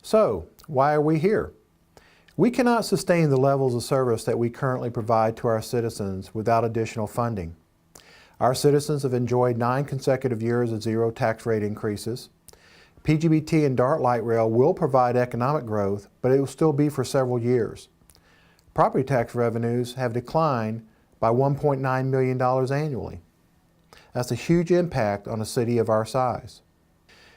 So, why are we here? We cannot sustain the levels of service that we currently provide to our citizens without additional funding. Our citizens have enjoyed 9 consecutive years of zero tax rate increases. PGBT and DART Light Rail will provide economic growth, but it will still be for several years. Property tax revenues have declined by $1.9 million annually. That's a huge impact on a city of our size.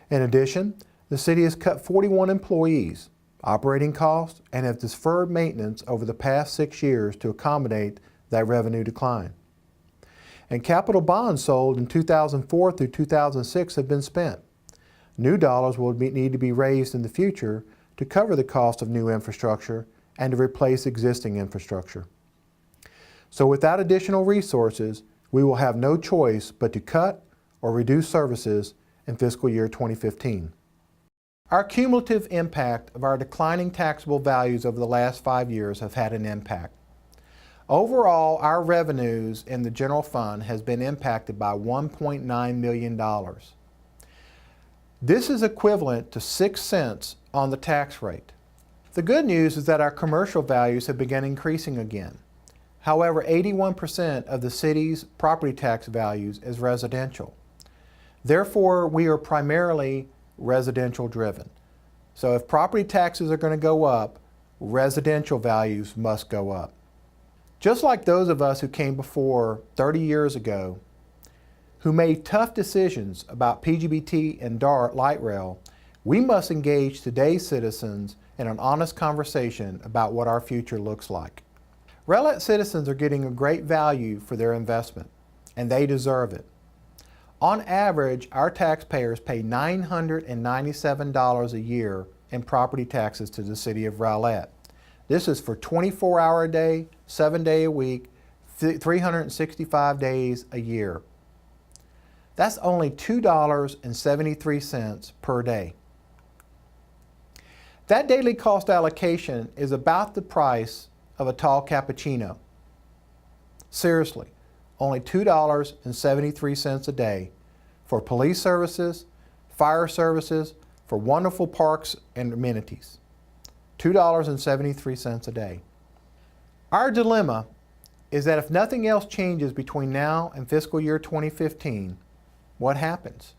In addition, the city has cut 41 employees, operating costs, and have deferred maintenance over the past 6 years to accommodate that revenue decline. And capital bonds sold in 2004 through 2006 have been spent. New dollars will need to be raised in the future to cover the cost of new infrastructure and to replace existing infrastructure. So without additional resources, we will have no choice but to cut or reduce services in fiscal year 2015. Our cumulative impact of our declining taxable values over the last 5 years have had an impact. Overall, our revenues in the general fund has been impacted by $1.9 million. This is equivalent to 6 cents on the tax rate. The good news is that our commercial values have begun increasing again. However, 81% of the city's property tax values is residential. Therefore, we are primarily residential driven. So if property taxes are going to go up, residential values must go up. Just like those of us who came before 30 years ago, who made tough decisions about PGBT and DART Light Rail, we must engage today's citizens in an honest conversation about what our future looks like. Rowlett citizens are getting a great value for their investment, and they deserve it. On average, our taxpayers pay $997 a year in property taxes to the City of Rowlett. This is for 24-hour a day, 7 day a week, 365 days a year. That's only $2.73 per day. That daily cost allocation is about the price of a tall cappuccino. Seriously, only $2.73 a day for police services, fire services, for wonderful parks and amenities. $2.73 a day. Our dilemma is that if nothing else changes between now and fiscal year 2015, what happens?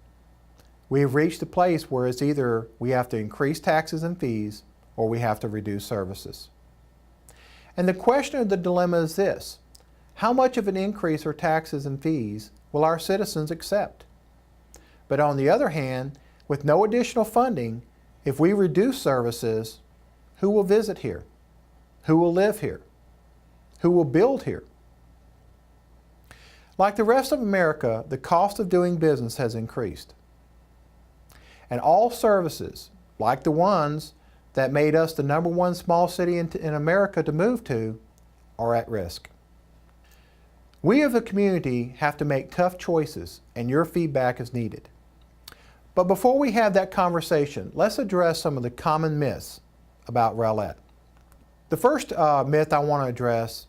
We have reached a place where it's either we have to increase taxes and fees or we have to reduce services. And the question of the dilemma is this: how much of an increase for taxes and fees will our citizens accept? But on the other hand, with no additional funding, if we reduce services, who will visit here? Who will live here? Who will build here? Like the rest of America, the cost of doing business has increased. And all services, like the ones that made us the #1 small city in America to move to, are at risk. We as a community have to make tough choices, and your feedback is needed. But before we have that conversation, let's address some of the common myths about Rowlett. The first myth I want to address,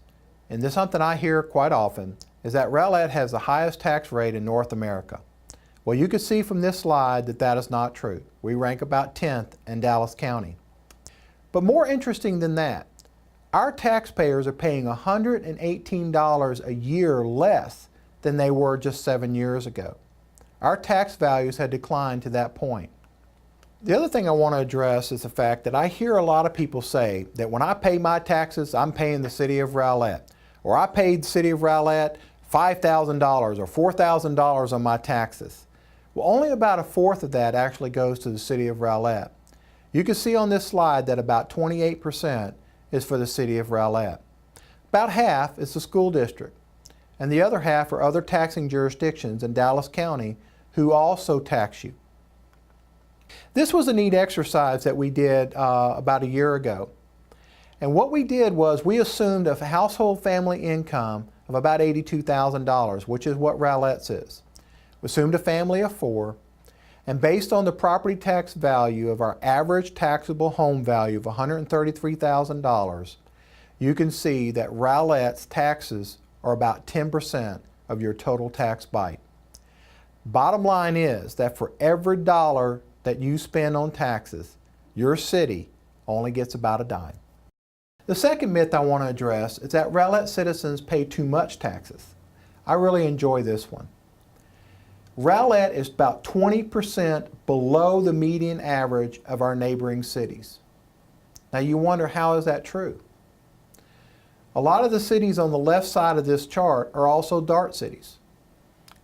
and this is something I hear quite often, is that Rowlett has the highest tax rate in North America. Well, you can see from this slide that that is not true. We rank about 10th in Dallas County. But more interesting than that, our taxpayers are paying $118 a year less than they were just 7 years ago. Our tax values had declined to that point. The other thing I want to address is the fact that I hear a lot of people say that when I pay my taxes, I'm paying the City of Rowlett, or I paid the City of Rowlett $5,000 or $4,000 on my taxes. Well, only about a fourth of that actually goes to the City of Rowlett. You can see on this slide that about 28% is for the City of Rowlett. About half is the school district, and the other half are other taxing jurisdictions in Dallas County who also tax you. This was a neat exercise that we did about a year ago. And what we did was we assumed a household family income of about $82,000, which is what Rowlett's is. We assumed a family of 4, and based on the property tax value of our average taxable home value of $133,000, you can see that Rowlett's taxes are about 10% of your total tax bite. Bottom line is that for every dollar that you spend on taxes, Your city only gets about a dime. The second myth I want to address is that Rowlett citizens pay too much taxes. I really enjoy this one. Rowlett is about 20% below the median average of our neighboring cities. Now you wonder, how is that true? A lot of the cities on the left side of this chart are also DART cities.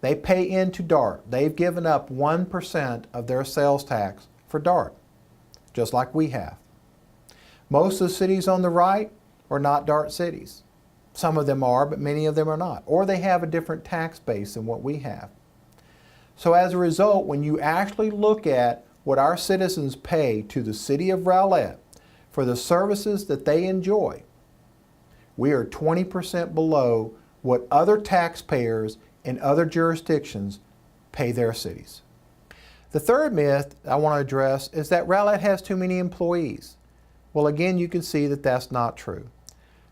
They pay into DART. They've given up 1% of their sales tax for DART, just like we have. Most of the cities on the right are not DART cities. Some of them are, but many of them are not. Or they have a different tax base than what we have. So as a result, when you actually look at what our citizens pay to the City of Rowlett for the services that they enjoy, we are 20% below what other taxpayers in other jurisdictions pay their cities. The third myth I want to address is that Rowlett has too many employees. Well, again, you can see that that's not true.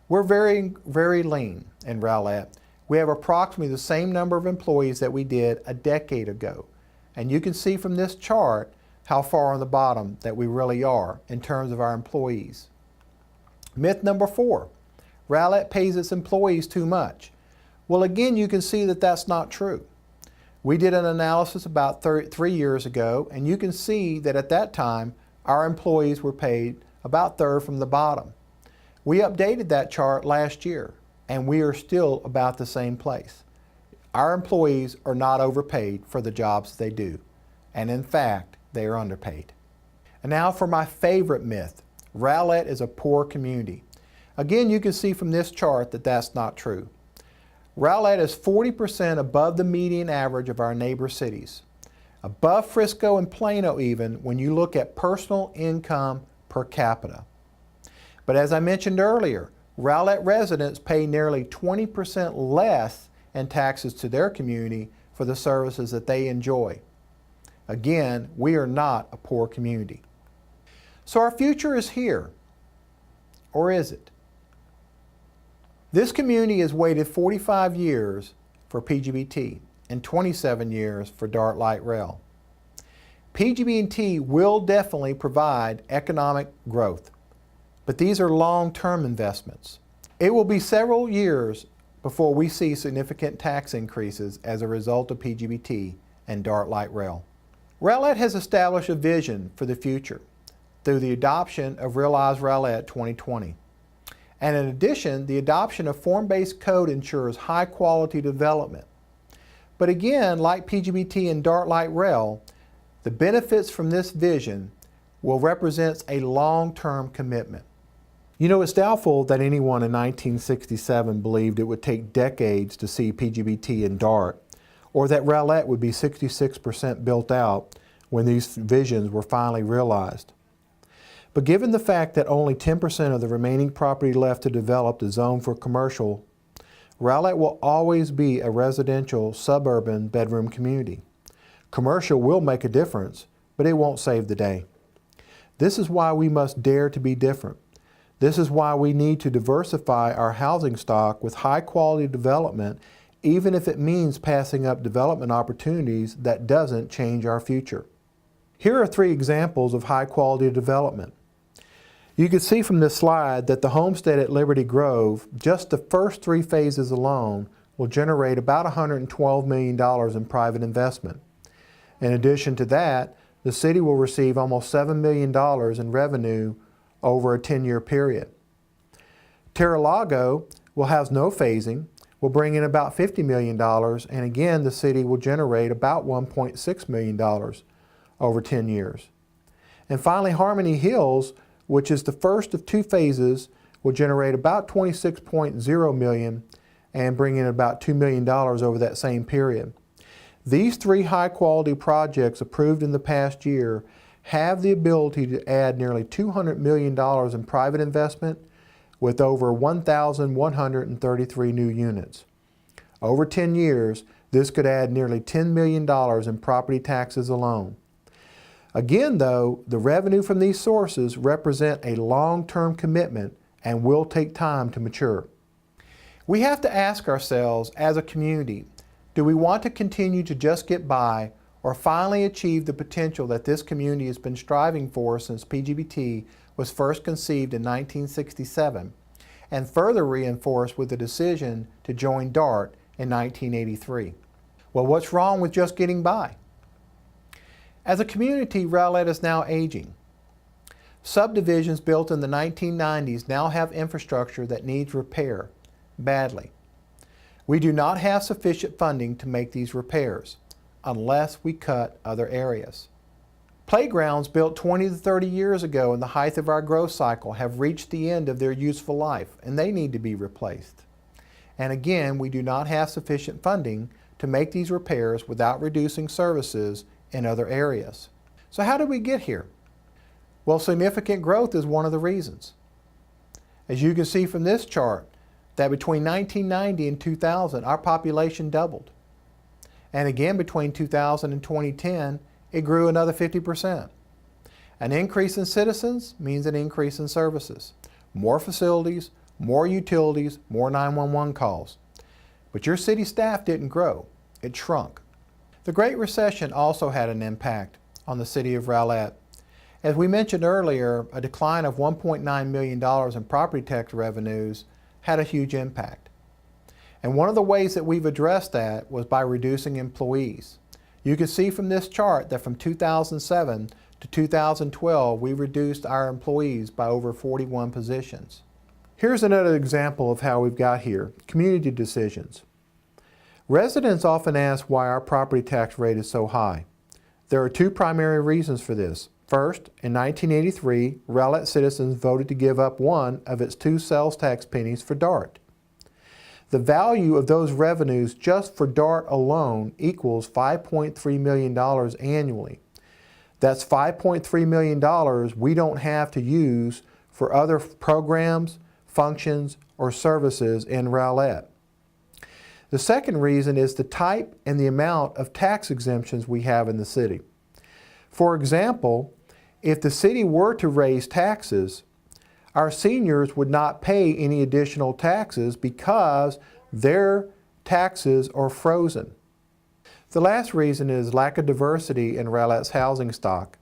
We're very, very lean in Rowlett. We have approximately the same number of employees that we did a decade ago. And you can see from this chart how far on the bottom that we really are in terms of our employees. Myth number 4, Rowlett pays its employees too much. Well, again, you can see that that's not true. We did an analysis about 3 years ago, and you can see that at that time, our employees were paid about third from the bottom. We updated that chart last year, and we are still about the same place. Our employees are not overpaid for the jobs they do, and in fact, they are underpaid. And now for my favorite myth, Rowlett is a poor community. Again, you can see from this chart that that's not true. Rowlett is 40% above the median average of our neighbor cities, above Frisco and Plano even when you look at personal income per capita. But as I mentioned earlier, Rowlett residents pay nearly 20% less in taxes to their community for the services that they enjoy. Again, we are not a poor community. So our future is here, or is it? This community has waited 45 years for PGBT and 27 years for DART Light Rail. PGB&T will definitely provide economic growth, but these are long-term investments. It will be several years before we see significant tax increases as a result of PGBT and DART Light Rail. Rowlett has established a vision for the future through the adoption of Realize Rowlett 2020. And in addition, the adoption of form-based code ensures high-quality development. But again, like PGBT and DART Light Rail, the benefits from this vision will represent a long-term commitment. You know, it's doubtful that anyone in 1967 believed it would take decades to see PGBT and DART, or that Rowlett would be 66% built out when these visions were finally realized. But given the fact that only 10% of the remaining property left to develop is zoned for commercial, Rowlett will always be a residential, suburban bedroom community. Commercial will make a difference, but it won't save the day. This is why we must dare to be different. This is why we need to diversify our housing stock with high-quality development, even if it means passing up development opportunities that doesn't change our future. Here are 3 examples of high-quality development. You can see from this slide that the homestead at Liberty Grove, just the first 3 phases alone, will generate about $112 million in private investment. In addition to that, the city will receive almost $7 million in revenue over a 10-year period. Terra-Lago will have no phasing, will bring in about $50 million, and again, the city will generate about $1.6 million over 10 years. And finally, Harmony Hills, which is the first of 2 phases, will generate about $26.0 million and bring in about $2 million over that same period. These 3 high-quality projects approved in the past year have the ability to add nearly $200 million in private investment with over 1,133 new units. Over 10 years, this could add nearly $10 million in property taxes alone. Again, though, the revenue from these sources represent a long-term commitment and will take time to mature. We have to ask ourselves as a community, do we want to continue to just get by, or finally achieve the potential that this community has been striving for since PGBT was first conceived in 1967 and further reinforced with the decision to join DART in 1983. Well, what's wrong with just getting by? As a community, Rowlett is now aging. Subdivisions built in the 1990s now have infrastructure that needs repair badly. We do not have sufficient funding to make these repairs unless we cut other areas. Playgrounds built 20 to 30 years ago in the height of our growth cycle have reached the end of their useful life and they need to be replaced. And again, we do not have sufficient funding to make these repairs without reducing services in other areas. So how did we get here? Well, significant growth is one of the reasons. As you can see from this chart, that between 1990 and 2000, our population doubled. And again, between 2000 and 2010, it grew another 50%. An increase in citizens means an increase in services. More facilities, more utilities, more 911 calls. But your city staff didn't grow, it shrunk. The Great Recession also had an impact on the City of Rowlett. As we mentioned earlier, a decline of $1.9 million in property tax revenues had a huge impact. And one of the ways that we've addressed that was by reducing employees. You can see from this chart that from 2007 to 2012, we reduced our employees by over 41 positions. Here's another example of how we've got here, community decisions. Residents often ask why our property tax rate is so high. There are two primary reasons for this. First, in 1983, Rowlett citizens voted to give up one of its two sales tax pennies for DART. The value of those revenues just for DART alone equals $5.3 million annually. That's $5.3 million we don't have to use for other programs, functions, or services in Rowlett. The second reason is the type and the amount of tax exemptions we have in the city. For example, if the city were to raise taxes, our seniors would not pay any additional taxes because their taxes are frozen. The last reason is lack of diversity in Rowlett's housing stock.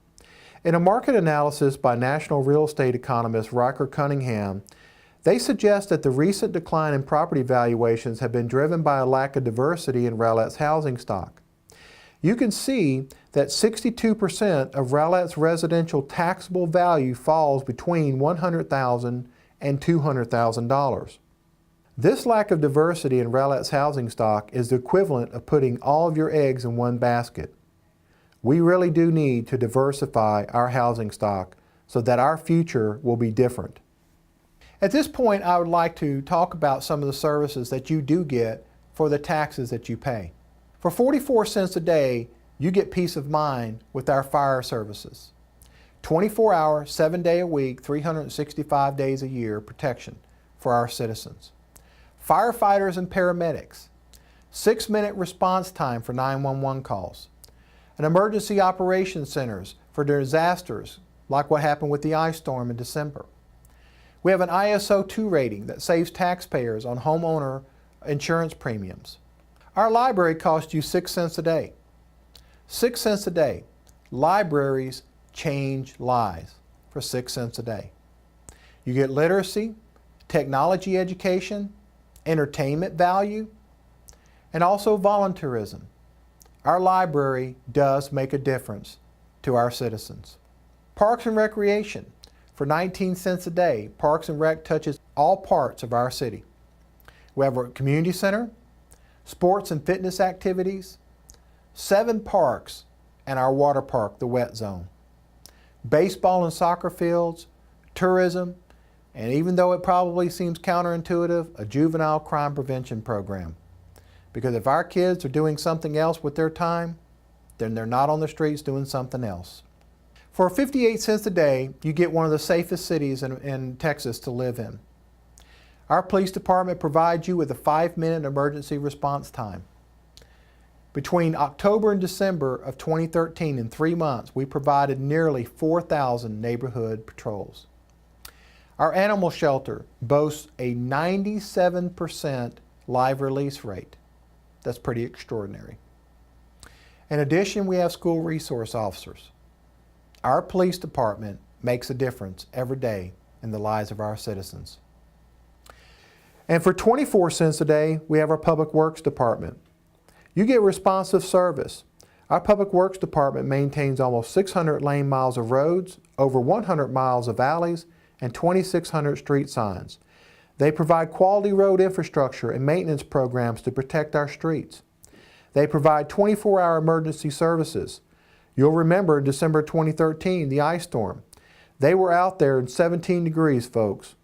In a market analysis by national real estate economist Riker Cunningham, they suggest that the recent decline in property valuations have been driven by a lack of diversity in Rowlett's housing stock. You can see that 62% of Rowlett's residential taxable value falls between $100,000 and $200,000. This lack of diversity in Rowlett's housing stock is the equivalent of putting all of your eggs in one basket. We really do need to diversify our housing stock so that our future will be different. At this point, I would like to talk about some of the services that you do get for the taxes that you pay. For 44 cents a day, you get peace of mind with our fire services. 24-hour, 7-day-a-week, 365 days a year protection for our citizens. Firefighters and paramedics. 6-minute response time for 911 calls. And emergency operations centers for disasters like what happened with the ice storm in December. We have an ISO 2 rating that saves taxpayers on homeowner insurance premiums. Our library costs you 6 cents a day. 6 cents a day. Libraries change lives for 6 cents a day. You get literacy, technology education, entertainment value, and also volunteerism. Our library does make a difference to our citizens. Parks and recreation. For 19 cents a day, Parks and Rec touches all parts of our city. We have a community center, sports and fitness activities, 7 parks, and our water park, the Wet Zone. Baseball and soccer fields, tourism, and even though it probably seems counterintuitive, a juvenile crime prevention program. Because if our kids are doing something else with their time, then they're not on the streets doing something else. For 58 cents a day, you get one of the safest cities in Texas to live in. Our police department provides you with a 5-minute emergency response time. Between October and December of 2013, in 3 months, we provided nearly 4,000 neighborhood patrols. Our animal shelter boasts a 97% live release rate. That's pretty extraordinary. In addition, we have school resource officers. Our police department makes a difference every day in the lives of our citizens. And for 24 cents a day, we have our Public Works Department. You get responsive service. Our Public Works Department maintains almost 600 lane miles of roads, over 100 miles of alleys, and 2,600 street signs. They provide quality road infrastructure and maintenance programs to protect our streets. They provide 24-hour emergency services. You'll remember December 2013, the ice storm. They were out there in 17 degrees, folks,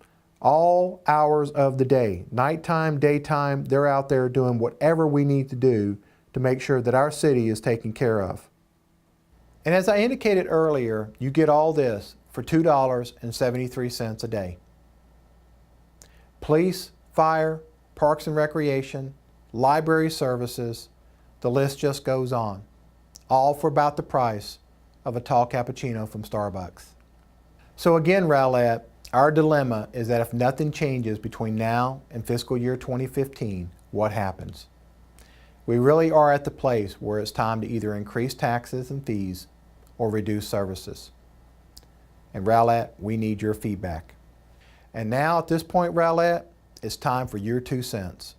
all hours of the day. Nighttime, daytime, they're out there doing whatever we need to do to make sure that our city is taken care of. And as I indicated earlier, you get all this for $2.73 a day. Police, fire, parks and recreation, library services, the list just goes on. All for about the price of a tall cappuccino from Starbucks. So again, Rowlett, our dilemma is that if nothing changes between now and fiscal year 2015, what happens? We really are at the place where it's time to either increase taxes and fees or reduce services. And Rowlett, we need your feedback. And now at this point, Rowlett, it's time for your 2 cents.